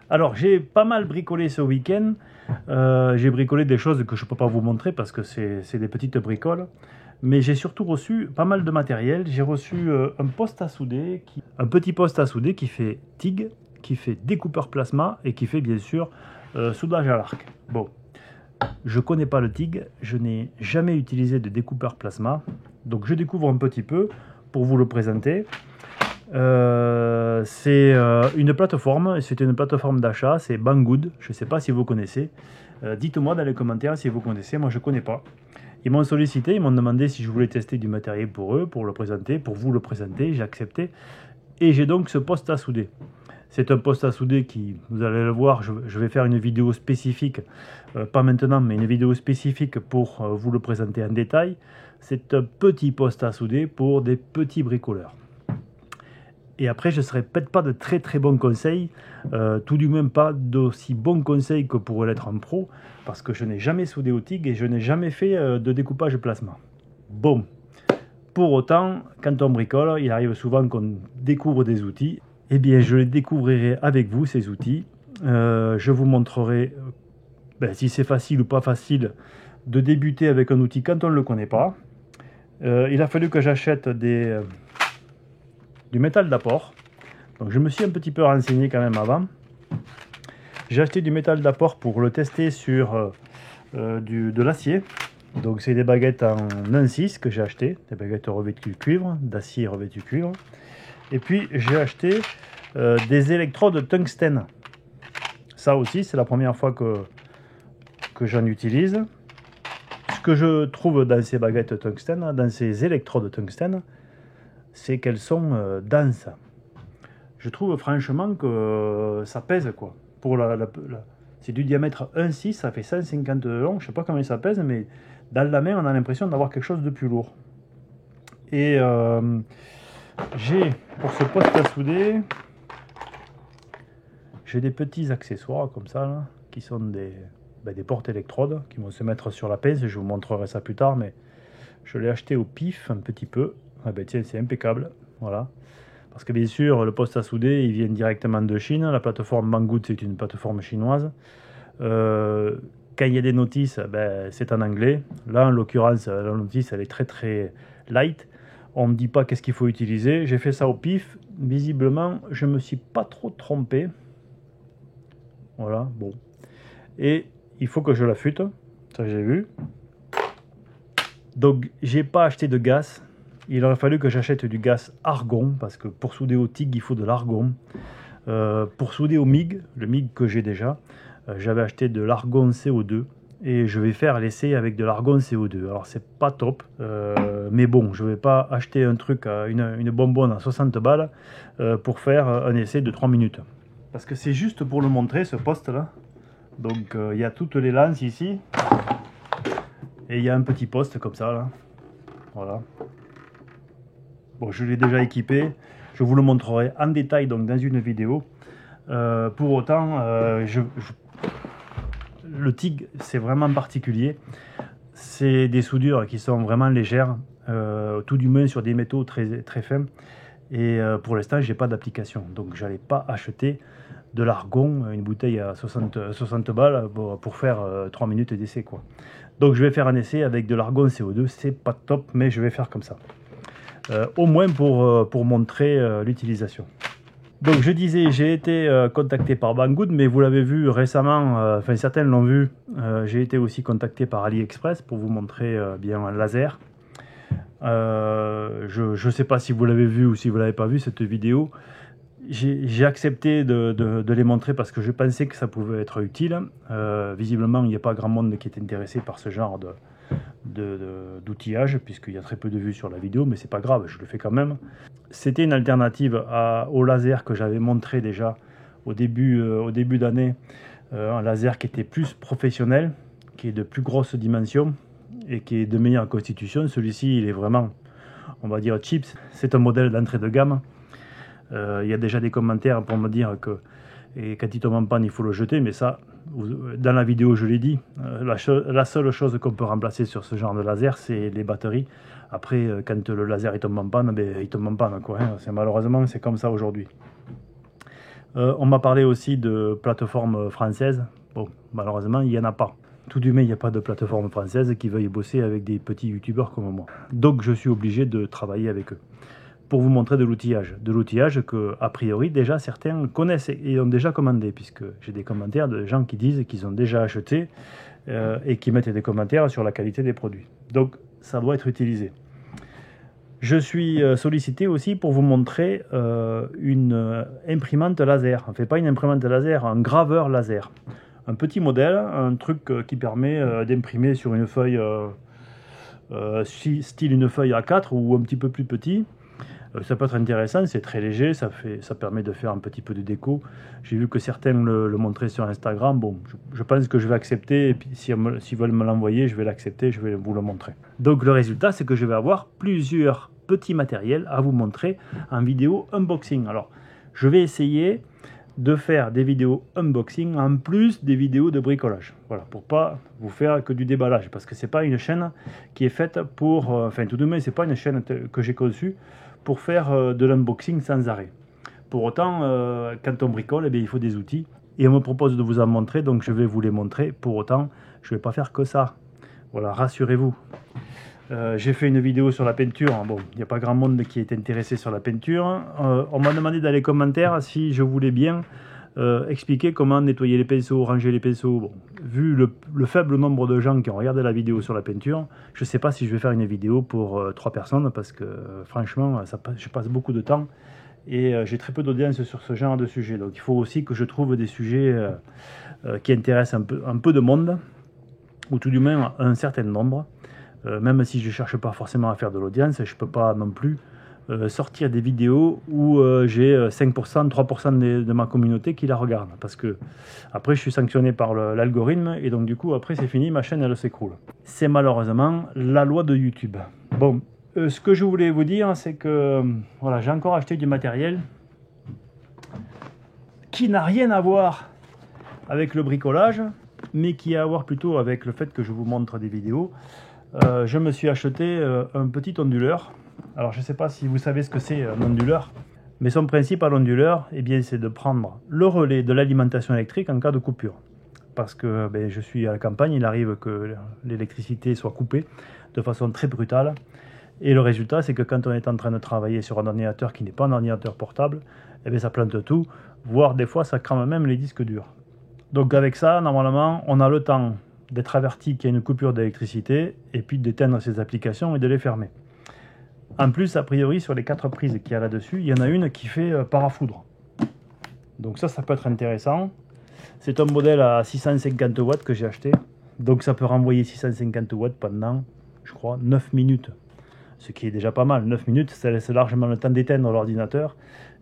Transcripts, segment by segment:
Alors, j'ai pas mal bricolé ce week-end. J'ai bricolé des choses que je ne peux pas vous montrer parce que c'est des petites bricoles. Mais j'ai surtout reçu pas mal de matériel. J'ai reçu un poste à souder, un petit poste à souder qui fait TIG, qui fait découpeur plasma et qui fait bien sûr soudage à l'arc. Bon, je connais pas le TIG, je n'ai jamais utilisé de découpeur plasma. Donc je découvre un petit peu pour vous le présenter. C'est une plateforme, c'est une plateforme d'achat, c'est Banggood, je ne sais pas si vous connaissez. Dites-moi dans les commentaires si vous connaissez, moi je ne connais pas. Ils m'ont sollicité, ils m'ont demandé si je voulais tester du matériel pour eux, pour le présenter, pour vous le présenter, j'ai accepté. Et j'ai donc ce poste à souder. C'est un poste à souder qui, vous allez le voir, je vais faire une vidéo spécifique, pas maintenant, mais une vidéo spécifique pour vous le présenter en détail. C'est un petit poste à souder pour des petits bricoleurs. Et après, je ne serai peut-être pas de très très bons conseils, tout du même pas d'aussi bons conseils que pourrait l'être un pro, parce que je n'ai jamais soudé au TIG et je n'ai jamais fait de découpage plasma. Bon, pour autant, quand on bricole, il arrive souvent qu'on découvre des outils. Eh bien, je les découvrirai avec vous, ces outils. Je vous montrerai si c'est facile ou pas facile de débuter avec un outil quand on ne le connaît pas. Il a fallu que j'achète du métal d'apport. Donc je me suis un petit peu renseigné quand même avant. J'ai acheté du métal d'apport pour le tester sur de l'acier. Donc c'est des baguettes en 1,6 que j'ai acheté, des baguettes revêtues cuivre, d'acier revêtu cuivre. Et puis j'ai acheté des électrodes tungstène. Ça aussi c'est la première fois que j'en utilise. Ce que je trouve dans ces baguettes tungstène, dans ces électrodes tungstène, c'est qu'elles sont denses. Je trouve franchement que ça pèse quoi. Pour c'est du diamètre 1,6, ça fait 150 de long, je sais pas combien ça pèse, mais dans la main on a l'impression d'avoir quelque chose de plus lourd. Et j'ai, pour ce poste à souder, j'ai des petits accessoires comme ça, là, qui sont des portes-électrodes, qui vont se mettre sur la pince, je vous montrerai ça plus tard, mais je l'ai acheté au pif un petit peu. Ah ben tiens, c'est impeccable, voilà. Parce que bien sûr, le poste à souder, il vient directement de Chine. La plateforme Banggood, c'est une plateforme chinoise. Quand il y a des notices, c'est en anglais. Là, en l'occurrence, la notice, elle est très très light. On ne me dit pas qu'est-ce qu'il faut utiliser. J'ai fait ça au pif. Visiblement, je ne me suis pas trop trompé. Voilà, bon. Et il faut que je l'affûte. Ça, j'ai vu. Donc, j'ai pas acheté de gaz. Il aurait fallu que j'achète du gaz argon, parce que pour souder au TIG, il faut de l'argon. Pour souder au MIG, le MIG que j'ai déjà, j'avais acheté de l'argon CO2, et je vais faire l'essai avec de l'argon CO2. Alors c'est pas top, mais bon, je vais pas acheter un truc, une bonbonne à 60 balles, pour faire un essai de 3 minutes. Parce que c'est juste pour le montrer, ce poste-là. Donc il y a toutes les lances ici, et il y a un petit poste comme ça, là. Voilà. Bon, je l'ai déjà équipé, je vous le montrerai en détail donc dans une vidéo. Pour autant, le TIG, c'est vraiment particulier. C'est des soudures qui sont vraiment légères, tout du moins sur des métaux très, très fins. Et pour l'instant, j'ai pas d'application. Donc, je n'allais pas acheter de l'argon, une bouteille à 60 balles pour faire 3 minutes d'essai, quoi. Donc, je vais faire un essai avec de l'argon CO2. C'est pas top, mais je vais faire comme ça. Au moins pour montrer l'utilisation. Donc je disais, j'ai été contacté par Banggood, mais vous l'avez vu récemment, enfin certains l'ont vu, j'ai été aussi contacté par AliExpress pour vous montrer bien un laser. Je ne sais pas si vous l'avez vu ou si vous ne l'avez pas vu cette vidéo. J'ai accepté de les montrer parce que je pensais que ça pouvait être utile. Visiblement, il n'y a pas grand monde qui est intéressé par ce genre d'outillage, puisqu'il y a très peu de vues sur la vidéo, mais c'est pas grave, je le fais quand même. C'était une alternative au laser que j'avais montré déjà au début d'année, un laser qui était plus professionnel, qui est de plus grosse dimension et qui est de meilleure constitution. Celui-ci, il est vraiment, on va dire, cheap, c'est un modèle d'entrée de gamme. Il y a déjà des commentaires pour me dire que quand il tombe en panne, il faut le jeter, mais ça, dans la vidéo, je l'ai dit, la seule chose qu'on peut remplacer sur ce genre de laser, c'est les batteries. Après, quand le laser il tombe en panne, il tombe en panne, quoi, hein. Malheureusement, c'est comme ça aujourd'hui. On m'a parlé aussi de plateformes françaises. Bon, malheureusement, il n'y en a pas. Tout du moins, il n'y a pas de plateforme française qui veuille bosser avec des petits youtubeurs comme moi. Donc, je suis obligé de travailler avec eux pour vous montrer de l'outillage. De l'outillage que, a priori, déjà certains connaissent et ont déjà commandé, puisque j'ai des commentaires de gens qui disent qu'ils ont déjà acheté et qui mettent des commentaires sur la qualité des produits. Donc, ça doit être utilisé. Je suis sollicité aussi pour vous montrer une imprimante laser. Enfin, pas une imprimante laser, un graveur laser. Un petit modèle, un truc qui permet d'imprimer sur une feuille, style une feuille A4 ou un petit peu plus petit. Ça peut être intéressant, c'est très léger, ça permet de faire un petit peu de déco. J'ai vu que certains le montraient sur Instagram. Bon, je pense que je vais accepter, et puis s'ils veulent me l'envoyer, je vais l'accepter, je vais vous le montrer. Donc le résultat, c'est que je vais avoir plusieurs petits matériels à vous montrer en vidéo unboxing. Alors, je vais essayer de faire des vidéos unboxing en plus des vidéos de bricolage. Voilà, pour pas vous faire que du déballage, parce que c'est pas une chaîne qui est faite pour... enfin, tout de même, c'est pas une chaîne que j'ai conçue pour faire de l'unboxing sans arrêt. Pour autant, quand on bricole, eh bien, il faut des outils. Et on me propose de vous en montrer, donc je vais vous les montrer. Pour autant, je ne vais pas faire que ça. Voilà, rassurez-vous. J'ai fait une vidéo sur la peinture. Bon, il n'y a pas grand monde qui est intéressé sur la peinture. On m'a demandé dans les commentaires si je voulais bien expliquer comment nettoyer les pinceaux, ranger les pinceaux. Bon, vu le faible nombre de gens qui ont regardé la vidéo sur la peinture, je ne sais pas si je vais faire une vidéo pour 3 personnes parce que franchement, je passe beaucoup de temps et j'ai très peu d'audience sur ce genre de sujet. Donc il faut aussi que je trouve des sujets qui intéressent un peu de monde, ou tout du moins un certain nombre. Même si je ne cherche pas forcément à faire de l'audience, je ne peux pas non plus sortir des vidéos où j'ai 5%, 3% de ma communauté qui la regarde. Parce que après, je suis sanctionné par l'algorithme et donc du coup, après, c'est fini, ma chaîne, elle s'écroule. C'est malheureusement la loi de YouTube. Bon, ce que je voulais vous dire, c'est que voilà, j'ai encore acheté du matériel qui n'a rien à voir avec le bricolage, mais qui a à voir plutôt avec le fait que je vous montre des vidéos. Je me suis acheté un petit onduleur. Alors je ne sais pas si vous savez ce que c'est un onduleur, mais son principe à l'onduleur, eh bien, c'est de prendre le relais de l'alimentation électrique en cas de coupure. Parce que je suis à la campagne, il arrive que l'électricité soit coupée de façon très brutale. Et le résultat, c'est que quand on est en train de travailler sur un ordinateur qui n'est pas un ordinateur portable, eh bien, ça plante tout, voire des fois ça crame même les disques durs. Donc avec ça, normalement, on a le temps d'être averti qu'il y a une coupure d'électricité et puis d'éteindre ces applications et de les fermer. En plus, a priori, sur les 4 prises qu'il y a là-dessus, il y en a une qui fait parafoudre. Donc ça peut être intéressant. C'est un modèle à 650 watts que j'ai acheté. Donc ça peut renvoyer 650 watts pendant, je crois, 9 minutes. Ce qui est déjà pas mal. 9 minutes, ça laisse largement le temps d'éteindre l'ordinateur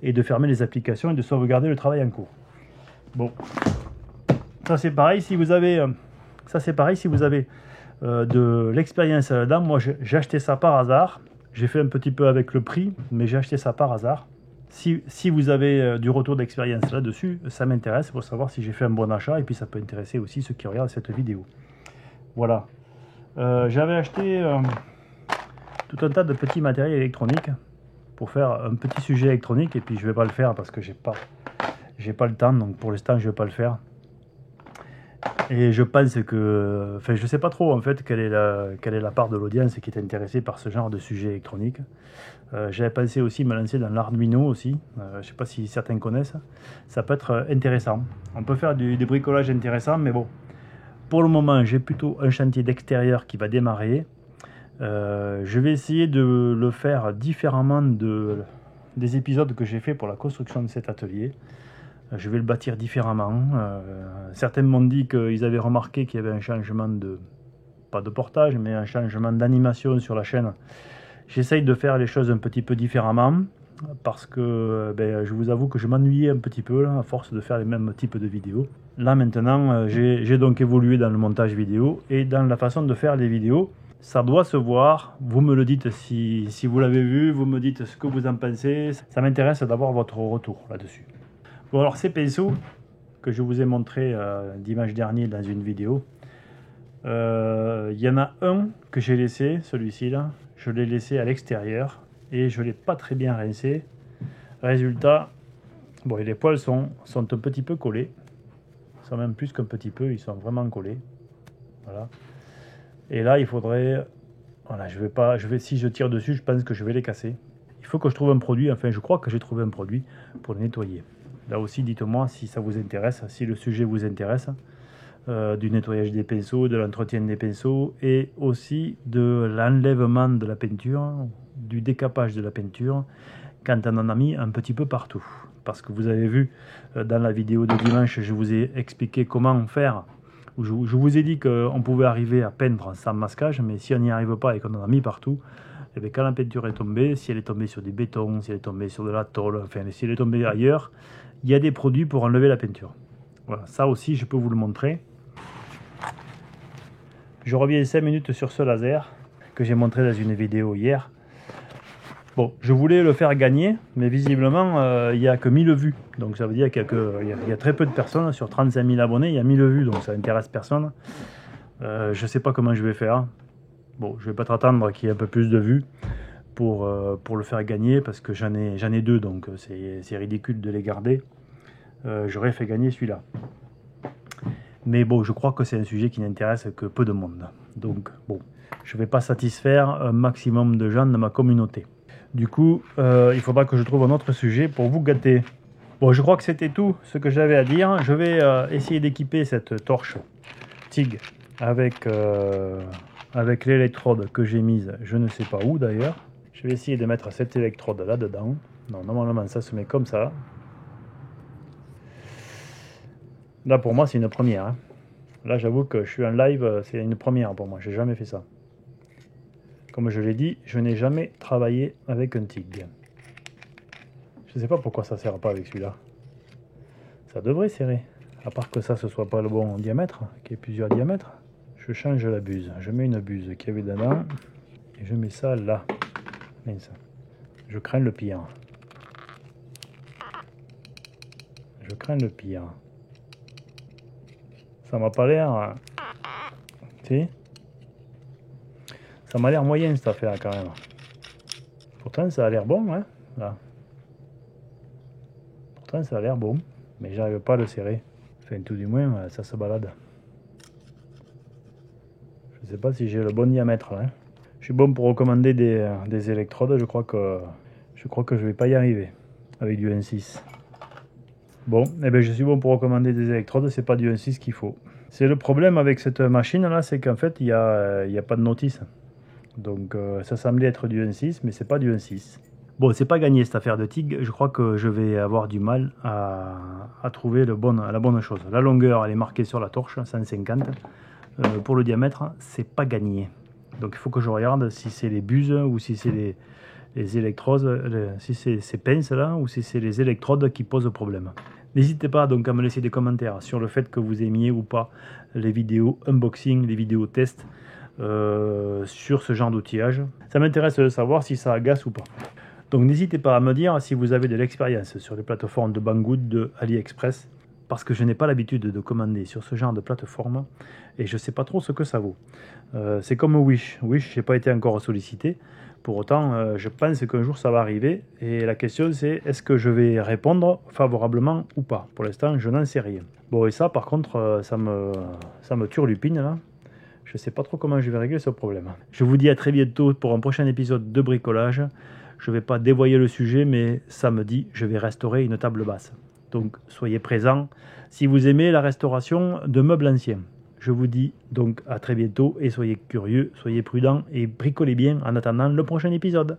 et de fermer les applications et de sauvegarder le travail en cours. Bon, ça c'est pareil si vous avez... de l'expérience là-dedans. Moi, j'ai acheté ça par hasard. J'ai fait un petit peu avec le prix, mais j'ai acheté ça par hasard. Si vous avez du retour d'expérience là-dessus, ça m'intéresse pour savoir si j'ai fait un bon achat. Et puis, ça peut intéresser aussi ceux qui regardent cette vidéo. Voilà. J'avais acheté tout un tas de petits matériels électroniques pour faire un petit sujet électronique. Et puis, je ne vais pas le faire parce que j'ai pas le temps. Donc, pour l'instant, je ne vais pas le faire. Et je pense que, enfin, je sais pas trop en fait quelle est la part de l'audience qui est intéressée par ce genre de sujet électronique. J'avais pensé aussi me lancer dans l'Arduino aussi. Je sais pas si certains connaissent. Ça peut être intéressant. On peut faire des bricolages intéressants, mais bon, pour le moment, j'ai plutôt un chantier d'extérieur qui va démarrer. Je vais essayer de le faire différemment des épisodes que j'ai fait pour la construction de cet atelier. Je vais le bâtir différemment. Certains m'ont dit qu'ils avaient remarqué qu'il y avait un changement pas de portage, mais un changement d'animation sur la chaîne. J'essaye de faire les choses un petit peu différemment, parce que je vous avoue que je m'ennuyais un petit peu là, à force de faire les mêmes types de vidéos. Là maintenant, j'ai donc évolué dans le montage vidéo et dans la façon de faire les vidéos. Ça doit se voir, vous me le dites si vous l'avez vu, vous me dites ce que vous en pensez. Ça m'intéresse d'avoir votre retour là-dessus. Bon, alors ces pinceaux que je vous ai montré dimanche dernier dans une vidéo, il y en a un que j'ai laissé, celui-ci là, je l'ai laissé à l'extérieur et je ne l'ai pas très bien rincé. Résultat, Bon, et les poils sont un petit peu collés. Ils sont même plus qu'un petit peu, ils sont vraiment collés. Voilà. Et là, il faudrait... Voilà, si je tire dessus, je pense que je vais les casser. Il faut que je trouve un produit, enfin je crois que j'ai trouvé un produit pour les nettoyer. Là aussi, dites-moi si ça vous intéresse, si le sujet vous intéresse. Du nettoyage des pinceaux, de l'entretien des pinceaux et aussi de l'enlèvement de la peinture, du décapage de la peinture quand on en a mis un petit peu partout. Parce que vous avez vu dans la vidéo de dimanche, je vous ai expliqué comment faire. Je vous ai dit qu'on pouvait arriver à peindre sans masquage, mais si on n'y arrive pas et qu'on en a mis partout, et bien quand la peinture est tombée, si elle est tombée sur du béton, si elle est tombée sur de la tôle, enfin si elle est tombée ailleurs, il y a des produits pour enlever la peinture. Voilà, ça aussi je peux vous le montrer. Je reviens 5 minutes sur ce laser que j'ai montré dans une vidéo hier. Bon, je voulais le faire gagner, mais visiblement, il n'y a que 1000 vues. Donc ça veut dire qu'il y a très peu de personnes. Sur 35 000 abonnés, il y a 1000 vues, donc ça n'intéresse personne. Je ne sais pas comment je vais faire. Bon, je vais pas t'attendre qu'il y ait un peu plus de vues pour le faire gagner, parce que j'en ai 2, donc c'est ridicule de les garder. J'aurais fait gagner celui-là. Mais bon, je crois que c'est un sujet qui n'intéresse que peu de monde. Donc bon, je ne vais pas satisfaire un maximum de gens de ma communauté. Du coup, il faudra que je trouve un autre sujet pour vous gâter. Bon, je crois que c'était tout ce que j'avais à dire. Je vais essayer d'équiper cette torche TIG avec l'électrode que j'ai mise, je ne sais pas où d'ailleurs. Je vais essayer de mettre cette électrode là-dedans. Non, normalement ça se met comme ça. Là pour moi c'est une première. Hein. Là j'avoue que je suis en live, c'est une première pour moi, j'ai jamais fait ça. Comme je l'ai dit, je n'ai jamais travaillé avec un TIG. Je ne sais pas pourquoi ça ne sert pas avec celui-là. Ça devrait serrer. À part que ça, ce soit pas le bon diamètre, qu'il y ait plusieurs diamètres. Je change la buse. Je mets une buse qu'il y avait dedans. Et je mets ça là. Mince. Je crains le pire. Je crains le pire. Ça m'a pas l'air... Si ? Ça m'a l'air moyen cette affaire quand même. Pourtant ça a l'air bon, hein, là. Pourtant ça a l'air bon, mais j'arrive pas à le serrer. Enfin tout du moins ça se balade. Je sais pas si j'ai le bon diamètre là. Hein. Je suis bon pour recommander des électrodes, je crois que je vais pas y arriver avec du 1.6. Bon, eh ben je suis bon pour recommander des électrodes, c'est pas du 1.6 qu'il faut. C'est le problème avec cette machine là, c'est qu'en fait il y a pas de notice. Donc ça semblait être du 1.6, mais c'est pas du 1.6. Bon, c'est pas gagné cette affaire de TIG. Je crois que je vais avoir du mal à trouver la bonne chose. La longueur, elle est marquée sur la torche, 150. Pour le diamètre, c'est pas gagné. Donc il faut que je regarde si c'est les buses ou si c'est les électrodes, si c'est ces pinces là ou si c'est les électrodes qui posent problème. N'hésitez pas donc à me laisser des commentaires sur le fait que vous aimiez ou pas les vidéos unboxing, les vidéos test. Sur ce genre d'outillage. Ça m'intéresse de savoir si ça agace ou pas. Donc n'hésitez pas à me dire si vous avez de l'expérience sur les plateformes de Banggood, de AliExpress, parce que je n'ai pas l'habitude de commander sur ce genre de plateforme et je ne sais pas trop ce que ça vaut. C'est comme Wish. Wish, je n'ai pas été encore sollicité. Pour autant, je pense qu'un jour ça va arriver et la question c'est est-ce que je vais répondre favorablement ou pas. Pour l'instant, je n'en sais rien. Bon, et ça par contre, ça me turlupine là. Je ne sais pas trop comment je vais régler ce problème. Je vous dis à très bientôt pour un prochain épisode de bricolage. Je ne vais pas dévoyer le sujet, mais samedi, je vais restaurer une table basse. Donc, soyez présents si vous aimez la restauration de meubles anciens. Je vous dis donc à très bientôt et soyez curieux, soyez prudents et bricolez bien en attendant le prochain épisode.